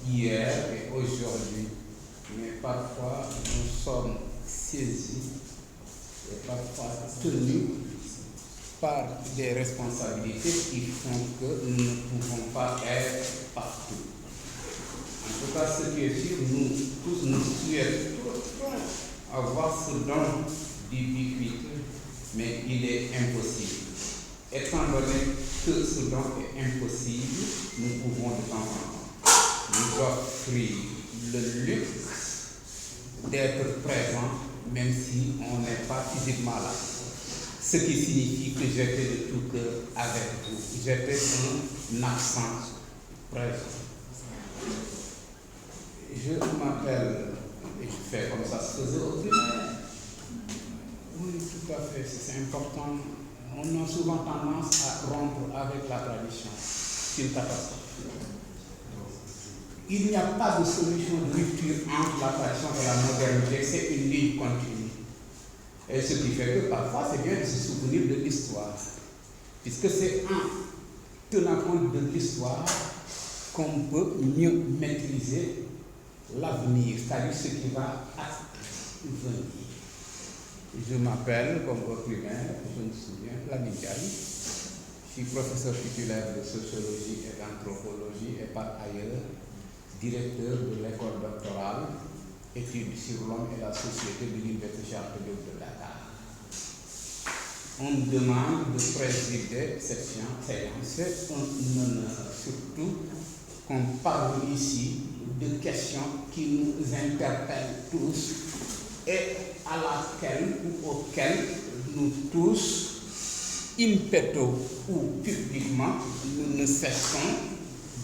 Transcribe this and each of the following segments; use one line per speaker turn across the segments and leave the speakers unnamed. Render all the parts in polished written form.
hier et aujourd'hui, mais parfois nous sommes saisis et parfois tenus par des responsabilités qui font que nous ne pouvons pas être partout. En tout cas, ce qui est sûr, nous tous nous souhaitons avoir ce don d'ubiquité, mais il est impossible. Étant donné que ce don est impossible, nous pouvons de temps en temps nous offrir le luxe d'être présents, même si on n'est pas physiquement là. Ce qui signifie que j'étais de tout cœur avec vous. J'étais un absent présent. Je m'appelle, et je fais comme ça se faisait au primaire. Oui, tout à fait, c'est important. On a souvent tendance à rompre avec la tradition. C'est une catastrophe. Il n'y a pas de solution de rupture entre la tradition et la modernité, c'est une ligne continue. Et ce qui fait que parfois c'est bien de se souvenir de l'histoire, puisque c'est en tenant compte de l'histoire qu'on peut mieux maîtriser l'avenir, c'est-à-dire ce qui va advenir. Je m'appelle, comme au primaire, je me souviens, Lamine Diaye. Je suis professeur titulaire de sociologie et d'anthropologie et par ailleurs directeur de l'école doctorale études sur l'homme et la société de l'Université Cheikh Anta Diop de Dakar. On me demande de présider cette séance. C'est un honneur surtout qu'on parle ici de questions qui nous interpellent tous et à laquelle ou auquel nous tous, in petto ou publiquement, nous ne cessons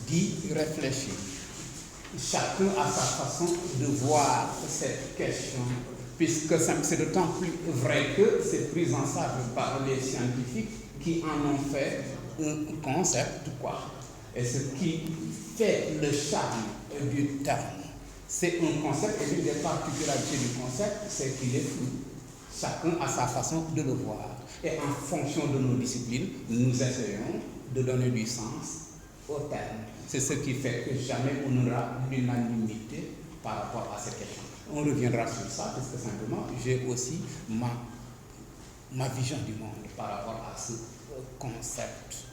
d'y réfléchir. Chacun a sa façon de voir cette question, puisque c'est d'autant plus vrai que c'est pris en charge par les scientifiques qui en ont fait un concept, quoi. Et ce qui fait le charme du terme, c'est un concept, et l'une des particularités du concept, c'est qu'il est flou. Chacun a sa façon de le voir. Et en fonction de nos disciplines, nous essayons de donner du sens au terme. C'est ce qui fait que jamais on aura l'unanimité par rapport à cette question. On reviendra sur ça, parce que simplement, j'ai aussi ma vision du monde par rapport à ce concept.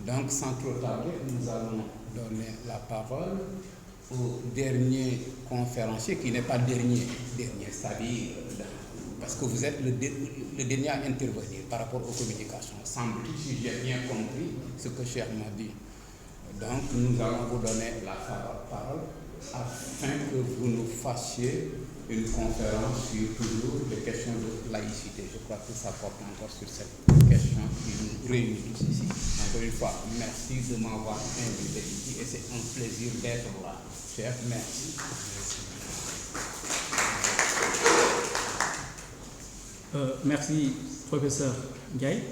Donc, sans trop tarder, nous allons donner la parole au dernier conférencier, qui n'est pas dernier, c'est-à-dire, parce que vous êtes le dernier à intervenir par rapport aux communications. Semble-t-il, si j'ai bien compris ce que Cheikh m'a dit. Donc, nous allons vous donner la parole afin que vous nous fassiez une conférence sur toujours les questions de laïcité. Je crois que ça porte encore sur cette question qui nous réunit tous ici. Encore une fois, merci de m'avoir invité ici et c'est un plaisir d'être là. Cher, merci.
Merci, professeur Ndiaye.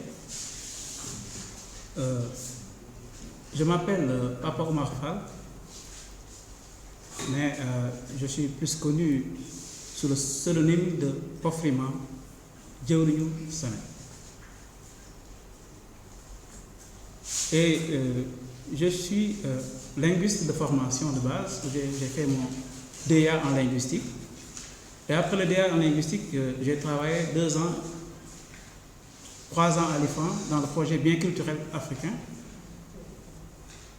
Je m'appelle Papa Omar Fall, mais je suis plus connu sous le pseudonyme de Pofrima Djeourignou Sané. Et je suis linguiste de formation de base. J'ai fait mon DEA en linguistique. Et après le DEA en linguistique, j'ai travaillé 2 ans, 3 ans à l'IFAN dans le projet Bien culturel africain.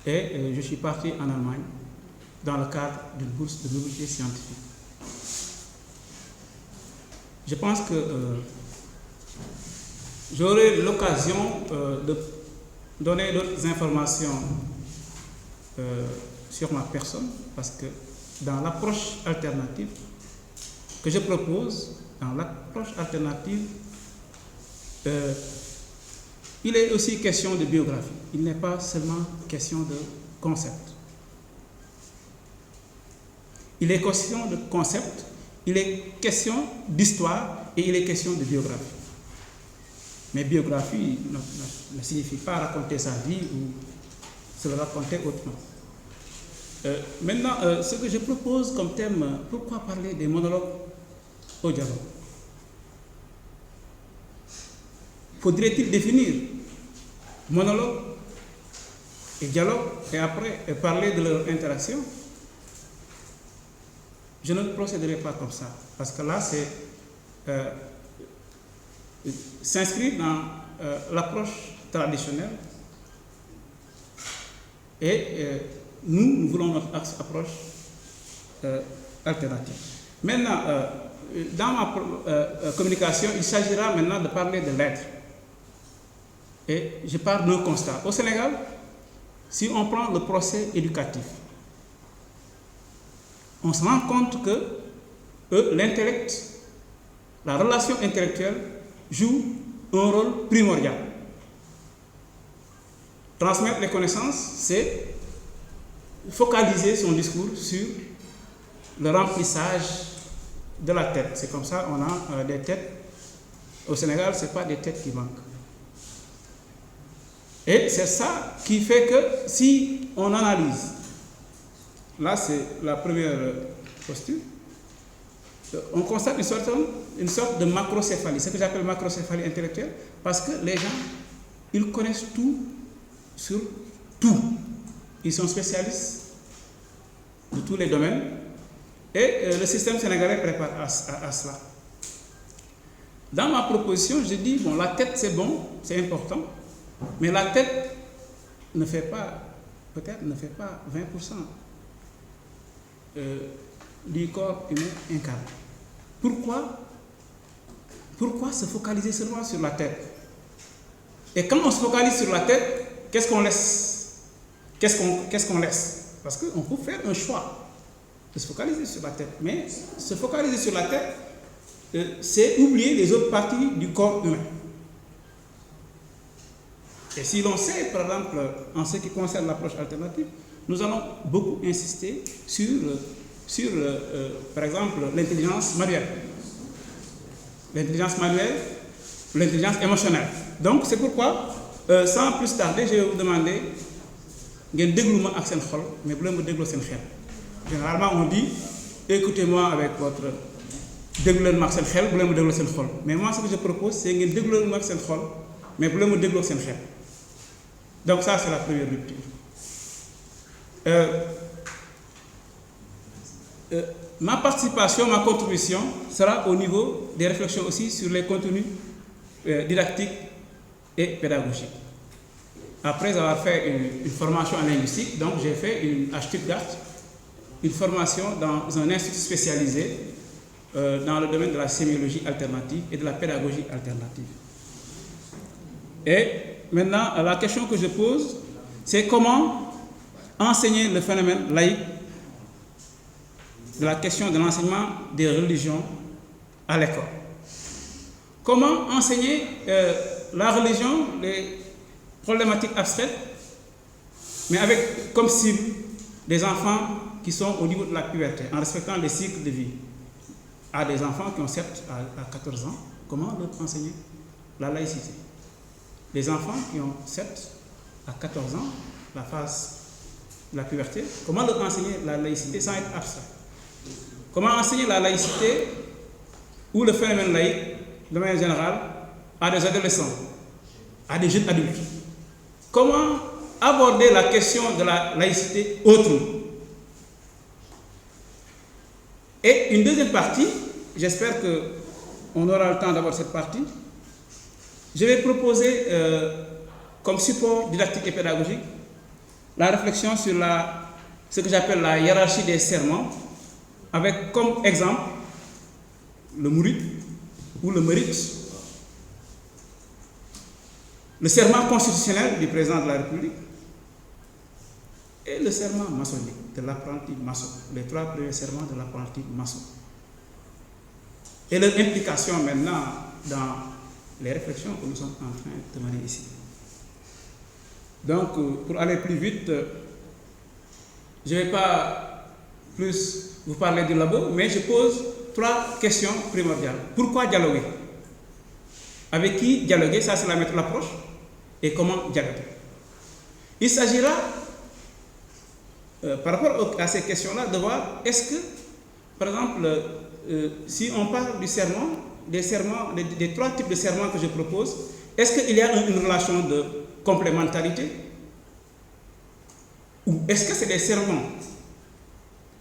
Et je suis parti en Allemagne dans le cadre d'une bourse de mobilité scientifique. Je pense que j'aurai l'occasion de donner d'autres informations sur ma personne, parce que dans l'approche alternative que je propose, il est aussi question de biographie. Il n'est pas seulement question de concept. Il est question de concept, il est question d'histoire et il est question de biographie. Mais biographie ne signifie pas raconter sa vie ou se le raconter autrement. Maintenant, ce que je propose comme thème, pourquoi parler des monologues au dialogue? Faudrait-il définir monologue et dialogue et après parler de leur interaction? je ne procéderai pas comme ça, parce que là, c'est s'inscrit dans l'approche traditionnelle et nous voulons notre approche alternative. Maintenant, dans ma communication, il s'agira maintenant de parler de l'être. Et je parle d'un constat. Au Sénégal, si on prend le procès éducatif, on se rend compte que l'intellect, la relation intellectuelle joue un rôle primordial. Transmettre les connaissances, c'est focaliser son discours sur le remplissage de la tête. C'est comme ça on a des têtes. Au Sénégal, ce n'est pas des têtes qui manquent. Et c'est ça qui fait que si on analyse, là c'est la première posture, on constate une sorte de macrocéphalie, ce que j'appelle macrocéphalie intellectuelle, parce que les gens, ils connaissent tout sur tout. Ils sont spécialistes de tous les domaines et le système sénégalais prépare à cela. Dans ma proposition, je dis, bon, la tête c'est bon, c'est important, mais la tête ne fait pas, peut-être ne fait pas 20% du corps humain incarné. Pourquoi se focaliser seulement sur la tête? Et quand on se focalise sur la tête, qu'est-ce qu'on laisse? Qu'est-ce qu'on laisse? Parce qu'on peut faire un choix de se focaliser sur la tête. Mais se focaliser sur la tête, c'est oublier les autres parties du corps humain. Et si l'on sait, par exemple, en ce qui concerne l'approche alternative, nous allons beaucoup insister sur par exemple, l'intelligence manuelle. L'intelligence manuelle, l'intelligence émotionnelle. Donc, c'est pourquoi, sans plus tarder, je vais vous demander ngeen déglu ma ak seen xol, mais bu leen ma dégloo seen xel. Généralement, on dit, écoutez-moi avec votre déglu leen ma ak seen xel, bu leen ma dégloo seen xol. Mais moi, ce que je propose, c'est ngeen déglu leen ma ak seen xol, mais bu leen ma dégloo seen xel. Donc ça, c'est la première rupture. Ma participation, ma contribution sera au niveau des réflexions aussi sur les contenus didactiques et pédagogiques. Après avoir fait une formation en linguistique, donc j'ai fait à Stuttgart une formation dans un institut spécialisé dans le domaine de la sémiologie alternative et de la pédagogie alternative. Et maintenant, la question que je pose, c'est comment enseigner le phénomène laïque de la question de l'enseignement des religions à l'école. Comment enseigner la religion, les problématiques abstraites, mais avec comme cible des enfants qui sont au niveau de la puberté, en respectant les cycles de vie. À des enfants qui ont 7 à 14 ans, comment leur enseigner la laïcité? Les enfants qui ont 7 à 14 ans, la phase de la puberté, comment leur enseigner la laïcité sans être abstrait? Comment enseigner la laïcité ou le phénomène laïque, de manière générale, à des adolescents, à des jeunes adultes? Comment aborder la question de la laïcité autrement? Et une deuxième partie, j'espère qu'on aura le temps d'avoir cette partie, je vais proposer comme support didactique et pédagogique la réflexion sur ce que j'appelle la hiérarchie des serments, avec comme exemple le mouride ou le mérite, le serment constitutionnel du président de la République et le serment maçonnique de l'apprenti maçon, les 3 premiers serments de l'apprenti maçon. Et leur implication maintenant dans les réflexions que nous sommes en train de mener ici. Donc, pour aller plus vite, je ne vais pas plus vous parler du labo, mais je pose 3 questions primordiales. Pourquoi dialoguer? Avec qui dialoguer? Ça, c'est l'approche. Et comment dialoguer? Il s'agira, par rapport à ces questions-là, de voir est-ce que, par exemple, si on parle du serment, des 3 types de serments que je propose, est-ce qu'il y a une relation de complémentarité? Ou est-ce que c'est des serments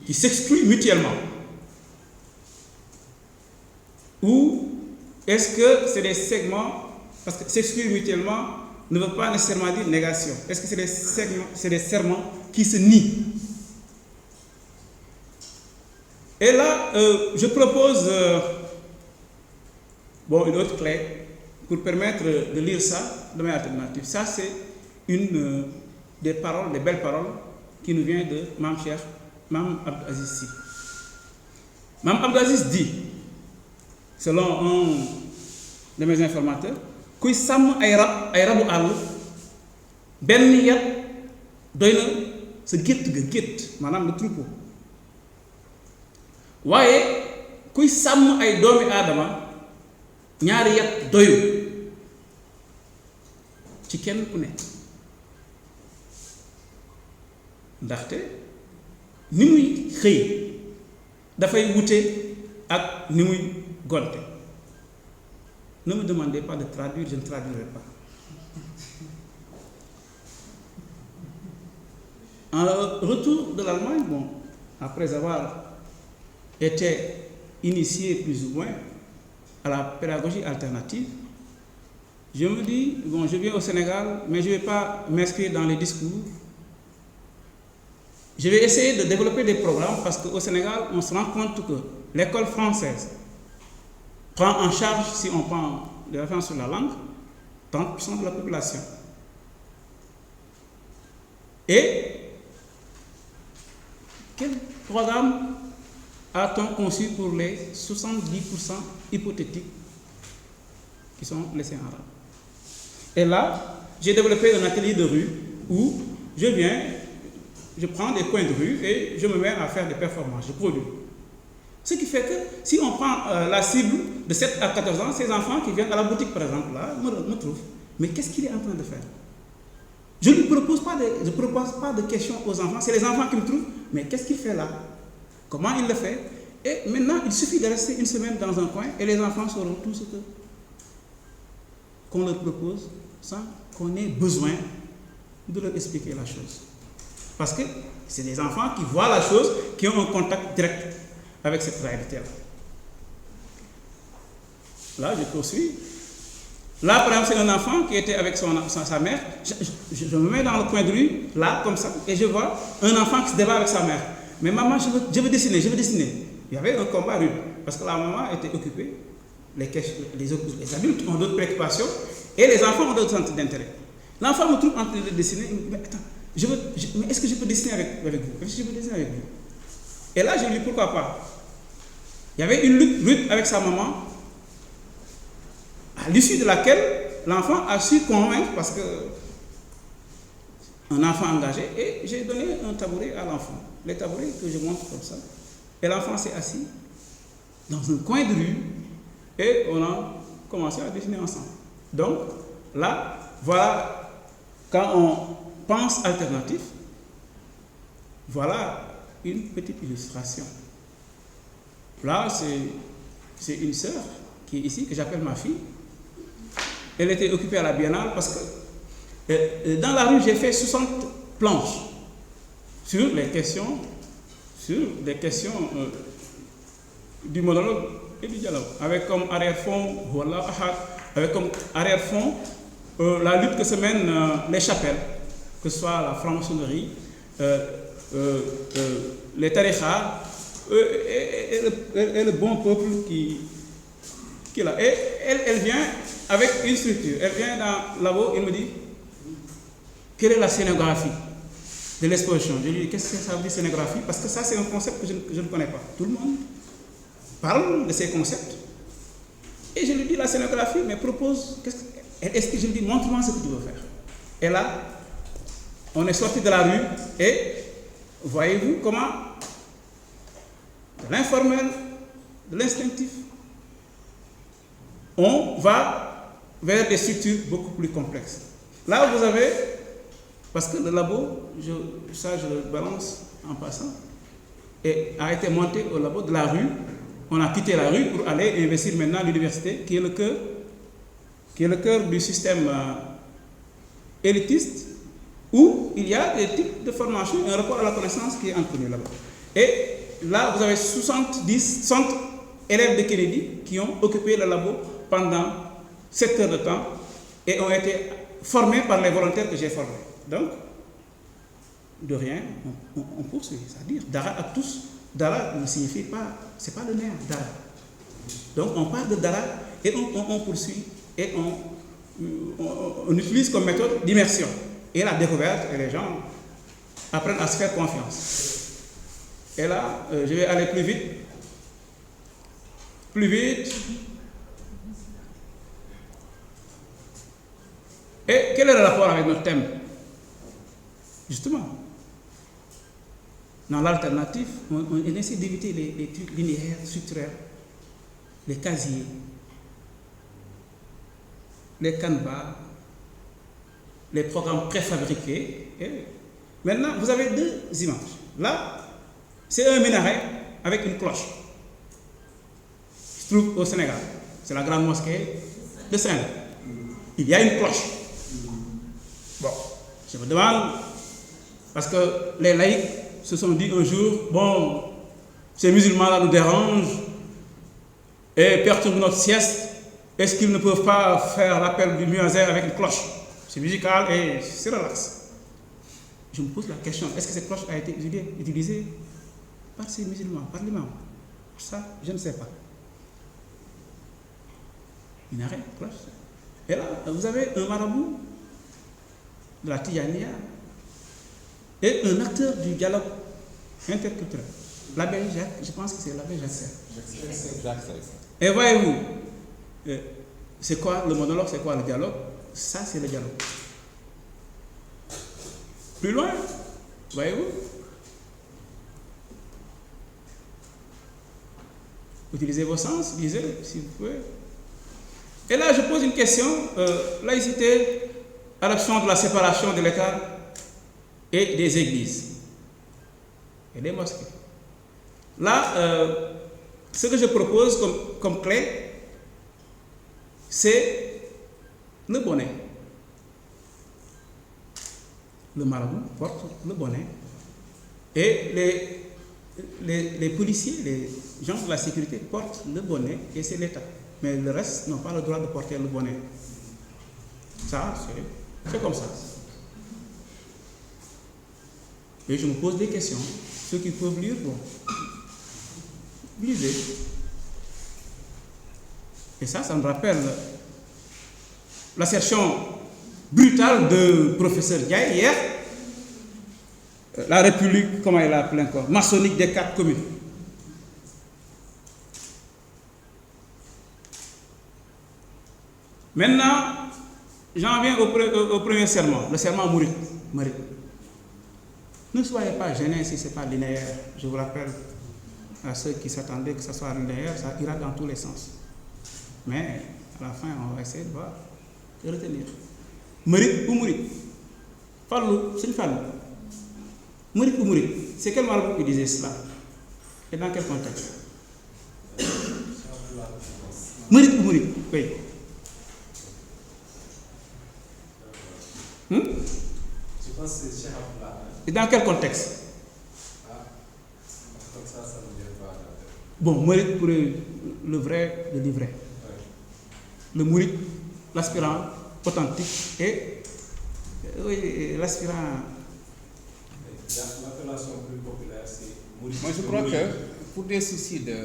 qui s'excluent mutuellement? ou est-ce que c'est des segments, parce que s'exclure mutuellement ne veut pas nécessairement dire négation. Est-ce que c'est des segments, c'est des serments qui se nient? Et là, je propose une autre clé pour permettre de lire ça de manière alternative. Ça, c'est une des paroles, des belles paroles qui nous vient de Mam Cheikh, Mam Abdou Aziz Sy. Mam Abdou Aziz dit, selon un de mes informateurs, kuy sàmm ay rabu àll benn yat doy na sa gétt ga gétt maanaam le troupeau waaye kuy sàmm ay doomi aadama ñaari yat doyu ci kenn ku nekk ndaxte ni muy xëy dafay wute ak ni muy gonte. Ne me demandez pas de traduire, je ne traduirai pas. En retour de l'Allemagne, après avoir été initié plus ou moins à la pédagogie alternative, je me dis, je viens au Sénégal, mais je ne vais pas m'inscrire dans les discours. Je vais essayer de développer des programmes parce qu'au Sénégal, on se rend compte que l'école française prend en charge, si on prend des références sur la langue, 30% de la population. Et quel programme a-t-on conçu pour les 70% hypothétiques qui sont laissés en rade? Et là, j'ai développé un atelier de rue où je prends des coins de rue et je me mets à faire des performances, je produis. Ce qui fait que si on prend la cible de 7 à 14 ans, ces enfants qui viennent à la boutique par exemple, là, me trouvent. Mais qu'est-ce qu'il est en train de faire? Je ne propose pas de questions aux enfants, c'est les enfants qui me trouvent. Mais qu'est-ce qu'il fait là? Comment il le fait? Et maintenant, il suffit de rester une semaine dans un coin et les enfants sauront tout ce qu'on leur propose sans qu'on ait besoin de leur expliquer la chose. Parce que c'est des enfants qui voient la chose, qui ont un contact direct avec cette réalité-là. Là, je poursuis. Là, par exemple, c'est un enfant qui était avec sa mère. Je me mets dans le coin de rue, là, comme ça, et je vois un enfant qui se débat avec sa mère. Mais maman, je veux dessiner. Il y avait un combat rude, parce que la maman était occupée. Les adultes ont d'autres préoccupations, et les enfants ont d'autres centres d'intérêt. L'enfant me trouve en train de dessiner, il me dit, mais attends, mais est-ce que je peux dessiner avec vous? Est-ce que je peux dessiner avec vous? Et là, je lui dis, pourquoi pas? Il y avait une lutte rude avec sa maman, à l'issue de laquelle l'enfant a su convaincre, parce que un enfant engagé, et j'ai donné un tabouret à l'enfant. Les tabourets que je montre comme ça. Et l'enfant s'est assis dans un coin de rue, et on a commencé à dessiner ensemble. Donc, là, voilà, quand on pense alternatif, voilà une petite illustration. Là, c'est une sœur qui est ici, que j'appelle ma fille. Elle était occupée à la biennale parce que dans la rue, j'ai fait 60 planches sur des questions du monologue et du dialogue, avec comme arrière-fond, voilà, avec comme arrière-fond la lutte que se mènent les chapelles, que ce soit la franc-maçonnerie, les tarikhas, et le bon peuple qui est là. Et elle vient avec une structure. Elle vient dans le labo, elle me dit, quelle est la scénographie de l'exposition? Je lui dis, qu'est-ce que ça veut dire scénographie? Parce que ça, c'est un concept que je ne connais pas. Tout le monde parle de ces concepts. Et je lui dis, la scénographie, mais propose, est-ce que je lui dis, montre-moi ce que tu veux faire? Et là, on est sorti de la rue et voyez-vous comment de l'informel, de l'instinctif, on va vers des structures beaucoup plus complexes. Là, vous avez, parce que le labo, je le balance en passant, et a été monté au labo de la rue. On a quitté la rue pour aller investir maintenant à l'université, qui est le cœur du système élitiste, où il y a des types de formation, un rapport à la connaissance qui est inconnu là-bas. Et là, vous avez 60 élèves de Kennedy qui ont occupé le labo pendant 7 heures de temps et ont été formés par les volontaires que j'ai formés. Donc, de rien, on poursuit. C'est-à-dire, Dara à tous, Dara ne signifie pas, c'est pas le nerf, Dara. Donc, on parle de Dara et on poursuit et on utilise comme méthode d'immersion. Et la découverte, et les gens apprennent à se faire confiance. Et là, je vais aller plus vite. Plus vite. Et quel est le rapport avec notre thème? Justement, dans l'alternative, on essaie d'éviter les trucs linéaires, structurels, les casiers, les canevas, les programmes préfabriqués. Et maintenant, vous avez deux images. Là, c'est un minaret avec une cloche. Il se trouve au Sénégal. C'est la grande mosquée de Saint-Louis. Il y a une cloche. Bon, je me demande, parce que les laïcs se sont dit un jour, bon, ces musulmans-là nous dérangent et perturbent notre sieste. Est-ce qu'ils ne peuvent pas faire l'appel du muezzin avec une cloche? C'est musical et c'est relax. Je me pose la question, est-ce que cette cloche a été utilisée par ces musulmans, par l'imam? Ça, je ne sais pas. Minaret, cloche. Et là, vous avez un marabout de la Tijaniya et un acteur du dialogue interculturel. L'abbé Jacques, je pense que c'est l'abbé Jacques. Et voyez-vous, c'est quoi le monologue, c'est quoi le dialogue? Ça, c'est le dialogue. Plus loin, voyez-vous, utilisez vos sens, lisez si vous pouvez. Et là, je pose une question, laïcité, adoption de la séparation de l'État et des églises et des mosquées. Là, ce que je propose comme clé, c'est le bonnet. Le marabout porte le bonnet et les policiers, les gens de la sécurité portent le bonnet et c'est l'État. Mais le reste n'ont pas le droit de porter le bonnet. Ça, c'est comme ça. Et je me pose des questions. Ceux qui peuvent lire, bon, lisez. Et ça me rappelle l'assertion brutale de professeur Diaye hier. La République, comment il l'a appelé encore, maçonnique des 4 communes. Maintenant, j'en viens au premier serment, le serment mouride. Ne soyez pas gênés si ce n'est pas linéaire. Je vous rappelle à ceux qui s'attendaient que ce soit linéaire, ça ira dans tous les sens. Mais à la fin, on va essayer de voir, de retenir. Mouride ou mouride? Fallou, c'est une femme. Mouride ou mouride? C'est quel marabout qui disait cela? Et dans quel contexte? Mouride ou mouride? Oui. Je pense que c'est Cheikh Abdallah. Et dans quel contexte? Comme ça ne vient pas. Bon, mouride pour le vrai, le livret. Le mouride, l'aspirant authentique et l'aspirant. L'appellation plus populaire, c'est mouride.
Moi, je crois que pour des soucis de.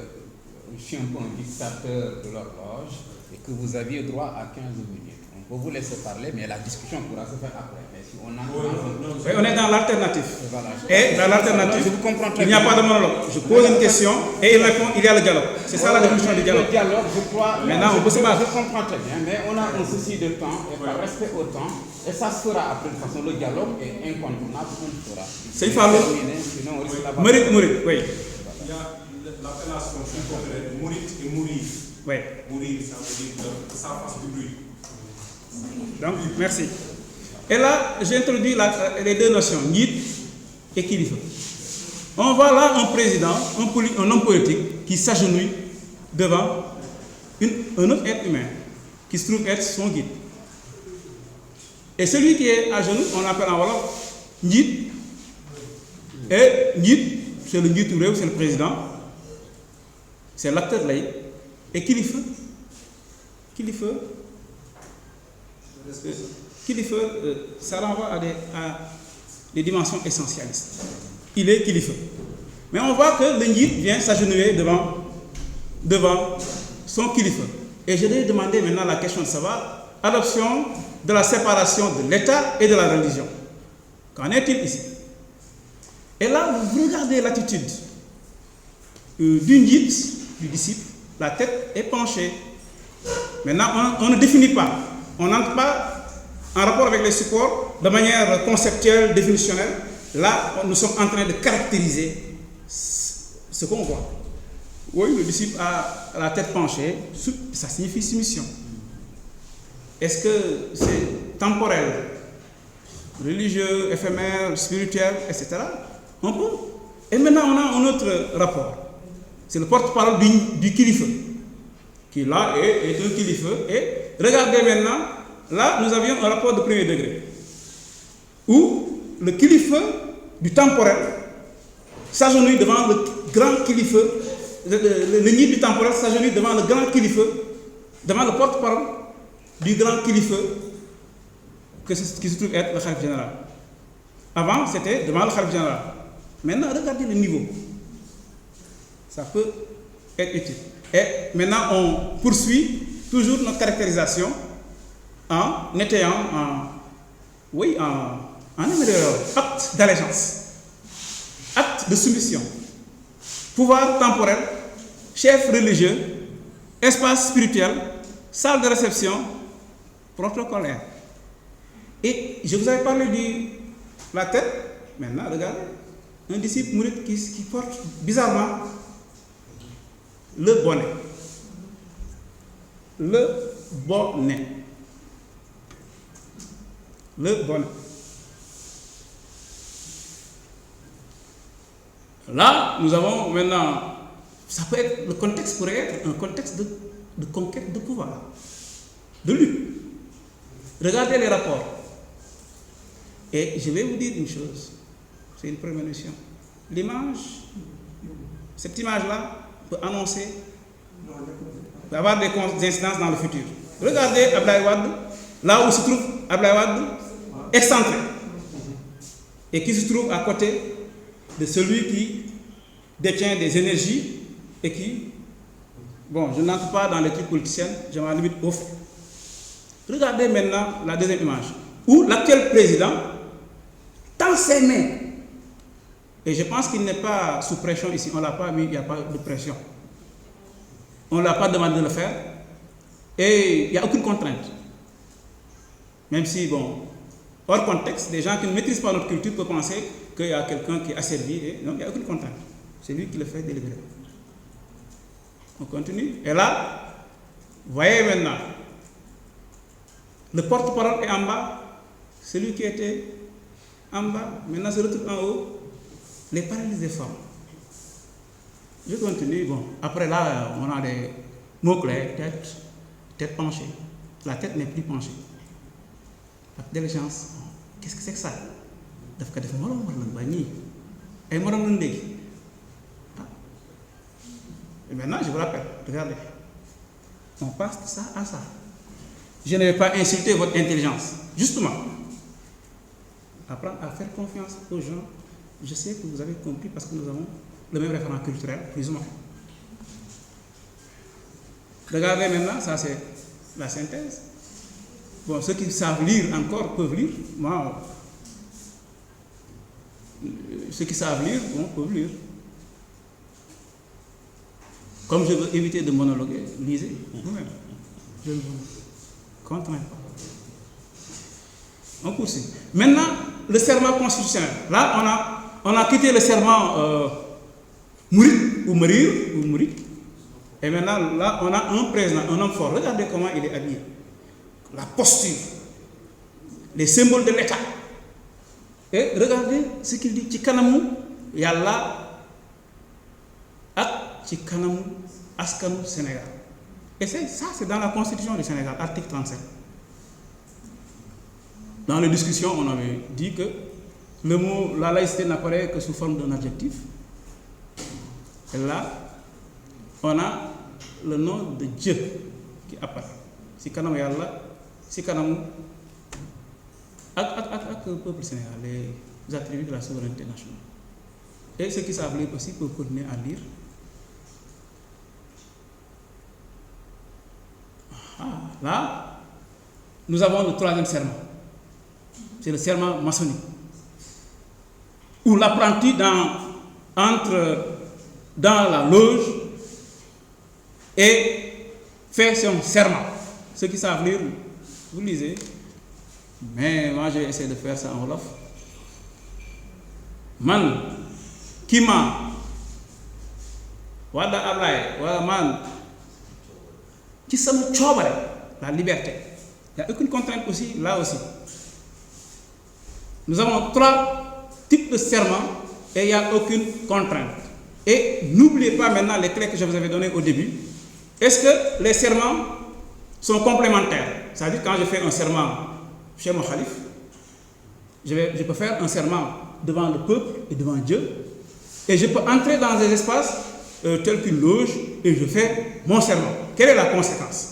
Je suis un peu un dictateur de l'horloge et que vous aviez droit à 15 minutes. On peut vous laisser parler, mais la discussion pourra se faire après. Mais si on
on est dans l'alternative.
Voilà.
Et dans l'alternative,
je vous comprends très
il n'y a pas de monologue. Je pose une question et il répond, il y a le dialogue. C'est ça la définition du dialogue.
Le dialogue, je crois.
Maintenant, on peut se battre.
Je comprends très bien, mais on a un souci de temps et par respect au temps, et ça se fera après. De toute façon, le dialogue est incontournable, on le fera.
C'est Fallou. Mouride, oui.
Il y a l'appellation plus populaire, mouride et mourir.
Oui.
Mourir, ça veut dire que ça fasse du bruit.
Donc, merci. Et là, j'introduis les deux notions, Nyit et Kilifa. On voit là un président, un homme politique qui s'agenouille devant un autre être humain qui se trouve être son guide. Et celui qui est à genoux, on l'appelle en wolof Nyit. Et Nyit, c'est le Nyit Touré, c'est le président. c'est l'acteur laïque, et kilifa, ça renvoie à des dimensions essentialistes. Il est kilifa. Mais on voit que le Njit vient s'agenouiller devant son kilifa. Et je vais demander maintenant la question de savoir, adoption de la séparation de l'État et de la religion. Qu'en est-il ici? Et là, vous regardez l'attitude du Njit, du disciple, la tête est penchée. Maintenant, on ne définit pas, on n'entre pas en rapport avec les supports de manière conceptuelle, définitionnelle. Là, nous sommes en train de caractériser ce qu'on voit. Oui, le disciple a la tête penchée, ça signifie soumission. Est-ce que c'est temporel, religieux, éphémère, spirituel, etc. On peut. Et maintenant, on a un autre rapport. C'est le porte-parole du kilifa, qui là est un kilifa. Et regardez maintenant, là, nous avions un rapport de premier degré, où le kilifa du temporel s'agenouille devant le grand kilifa, le nid du temporel s'agenouille devant le grand kilifa, devant le porte-parole du grand kilifa, qui se trouve être le khalife général. Avant, c'était devant le khalife général. Maintenant, regardez le niveau. Ça peut être utile. Et maintenant, on poursuit toujours notre caractérisation en étayant, en améliorant acte d'allégeance, acte de soumission, pouvoir temporel, chef religieux, espace spirituel, salle de réception, protocolaire. Et je vous avais parlé de la tête. Maintenant, regardez, un disciple mouride qui porte bizarrement le bonnet. Le bonnet. Le bonnet. Là, nous avons maintenant, ça peut être, le contexte pourrait être un contexte de conquête de pouvoir, de lutte. Regardez les rapports. Et je vais vous dire une chose, c'est une prémonition. L'image, cette image-là peut annoncer, peut avoir des incidences dans le futur. Regardez Abdoulaye Wade, là où se trouve Abdoulaye Wade, excentré, et qui se trouve à côté de celui qui détient des énergies et qui, bon, je n'entre pas dans les trucs politiciens, je m'en limite au fait. Regardez maintenant la deuxième image, où l'actuel président tend ses mains. Et je pense qu'il n'est pas sous pression ici, on ne l'a pas mis, il n'y a pas de pression. On ne l'a pas demandé de le faire. Et il n'y a aucune contrainte. Même si, bon, hors contexte, des gens qui ne maîtrisent pas notre culture peuvent penser qu'il y a quelqu'un qui est asservi. Et non, il n'y a aucune contrainte. C'est lui qui le fait délibérément. On continue. Et là, vous voyez maintenant, le porte-parole est en bas, celui qui était en bas, maintenant se retrouve en haut, les paralyses des formes. Je continue. Bon, après là, on a des mots-clés, tête penchée. La tête n'est plus penchée. D'allégeance. Qu'est-ce que c'est que ça? Et maintenant, je vous rappelle, regardez. On passe de ça à ça. Je ne vais pas insulter votre intelligence. Justement, apprendre à faire confiance aux gens. Je sais que vous avez compris parce que nous avons le même référent culturel, plus ou moins. Regardez maintenant, ça c'est la synthèse. Bon, ceux qui savent lire encore peuvent lire. Moi, ceux qui savent lire, bon, peuvent lire. Comme je veux éviter de monologuer, lisez vous-même. Je ne vous contrains pas. On poursuit. Maintenant, le serment constitutionnel. Là, on a quitté le serment Mourid ou Mourir ou Mourid. Et maintenant, là, on a un président, un homme fort. Regardez comment il est habillé. La posture, les symboles de l'État. Et regardez ce qu'il dit. Chikanamu, Yalla, Ak Chikanamu, Askanu, Sénégal. Et ça, c'est dans la Constitution du Sénégal, article 37. Dans les discussions, on avait dit que le mot, la laïcité n'apparaît que sous forme d'un adjectif. Et là, on a le nom de Dieu qui apparaît. Si kanam yalla, si kanam ak le peuple sénégalais, les attributs de la souveraineté nationale. Et ceux qui savent lire aussi peuvent continuer à lire. Là, nous avons le troisième serment. C'est le serment maçonnique. Où l'apprenti entre dans la loge et fait son serment. Ceux qui savent lire, vous lisez. Mais moi, j'ai essayé de faire ça en wolof. Man, Kima, Wada Ablay, Wada Man, qui sama coobare, la liberté. Il n'y a aucune contrainte aussi, là aussi. Nous avons 3 types de serments et il n'y a aucune contrainte. Et n'oubliez pas maintenant les clés que je vous avais données au début. Est-ce que les serments sont complémentaires? C'est-à-dire quand je fais un serment chez mon calife, je peux faire un serment devant le peuple et devant Dieu. Et je peux entrer dans des espaces tels qu'une loge et je fais mon serment. Quelle est la conséquence?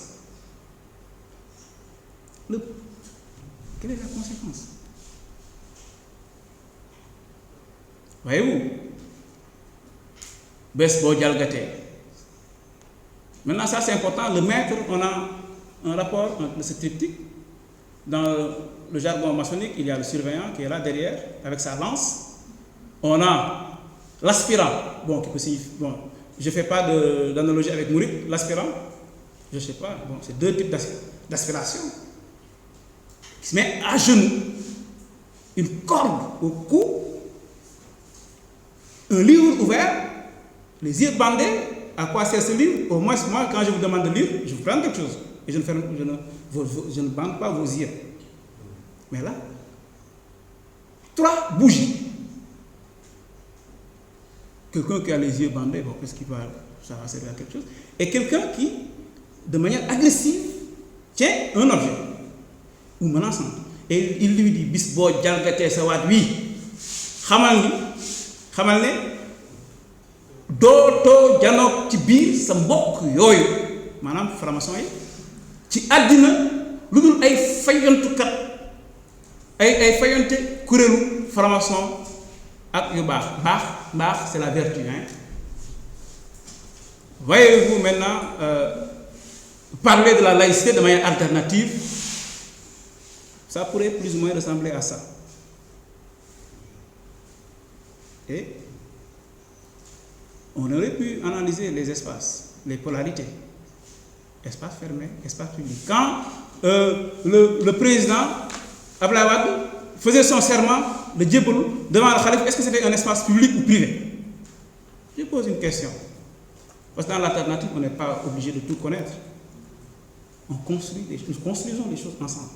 Quelle est la conséquence? Voyez-vous? Maintenant, ça c'est important. Le maître, on a un rapport entre ce triptyque. Dans le jargon maçonnique, il y a le surveillant qui est là derrière avec sa lance. On a l'aspirant, bon, qui peut signifier, bon, je ne fais pas d'analogie avec Mourid, l'aspirant, je ne sais pas, bon, c'est 2 types d'aspiration. Il se met à genoux, une corde au cou, un livre ouvert, les yeux bandés. À quoi sert ce livre? Au moins, moi, quand je vous demande de lire, je vous prends quelque chose. Et je ne bande pas vos yeux. Mais là, 3 bougies. Quelqu'un qui a les yeux bandés, bon, est-ce qu'il va, ça va servir à quelque chose? Et quelqu'un qui, de manière agressive, tient un objet ou menaçant. Et il lui dit, Bisbo Djalgate Sawad, oui, xamal ne dootoo janoog ci biir sa mbokk yooyu maanaam franc-maçon yi ci àddina lu dul ay fayantukat ay fayante kuréelu franc-maçon ak yu baax c'est la vertu, hein. Voyez-vous maintenant parler de la laïcité de manière alternative, ça pourrait plus ou moins ressembler à ça. Et on aurait pu analyser les espaces, les polarités, espace fermé, espace public. Quand le président Abdoulaye Wade faisait son serment, le djebelou, devant le khalife, est-ce que c'était un espace public ou privé? Je pose une question. Parce que dans l'alternative, on n'est pas obligé de tout connaître. Nous construisons les choses ensemble.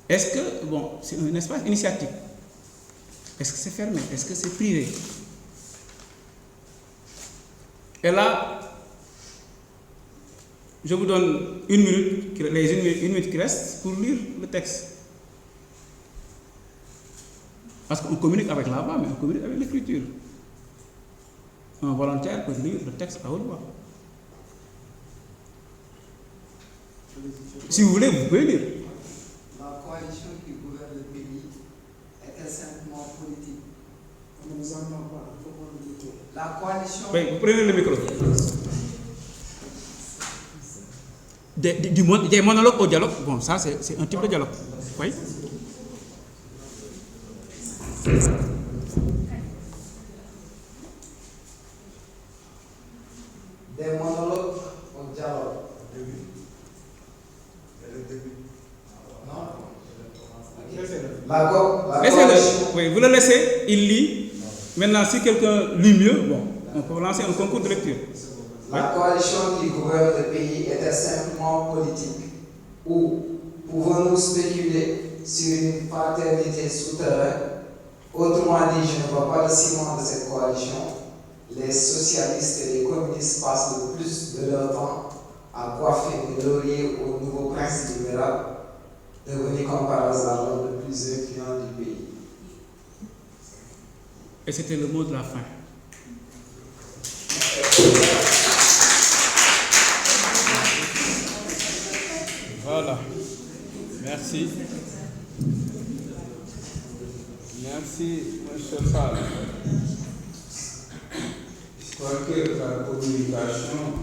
Est-ce que, bon, c'est un espace initiatique? Est-ce que c'est fermé? Est-ce que c'est privé? Et là, je vous donne une minute qui reste pour lire le texte. Parce qu'on communique avec la voix, mais on communique avec l'écriture. Un volontaire peut lire le texte à haute voix. Si vous voulez, vous pouvez lire.
La coalition qui gouverne le pays est simplement politique. On ne nous entend pas, il faut qu'on le dise. La coalition.
Oui, vous prenez le micro. Des monologues au dialogue, bon, ça c'est un type de dialogue. Oui.
Des monologues au dialogue.
Oui, vous le laissez, il lit. Maintenant, si quelqu'un lit mieux, bon, on peut lancer un concours de lecture.
La coalition qui gouverne le pays était simplement politique. Ou pouvons-nous spéculer sur une fraternité souterraine? Autrement dit, je ne vois pas le ciment de cette coalition. Les socialistes et les communistes passent le plus de leur temps à coiffer des lauriers au nouveau prince libéral, devenu comme par hasard l'un des plus influents du pays.
Et c'était le mot de la fin.
Merci. Merci, M. Fall. Je crois que la communication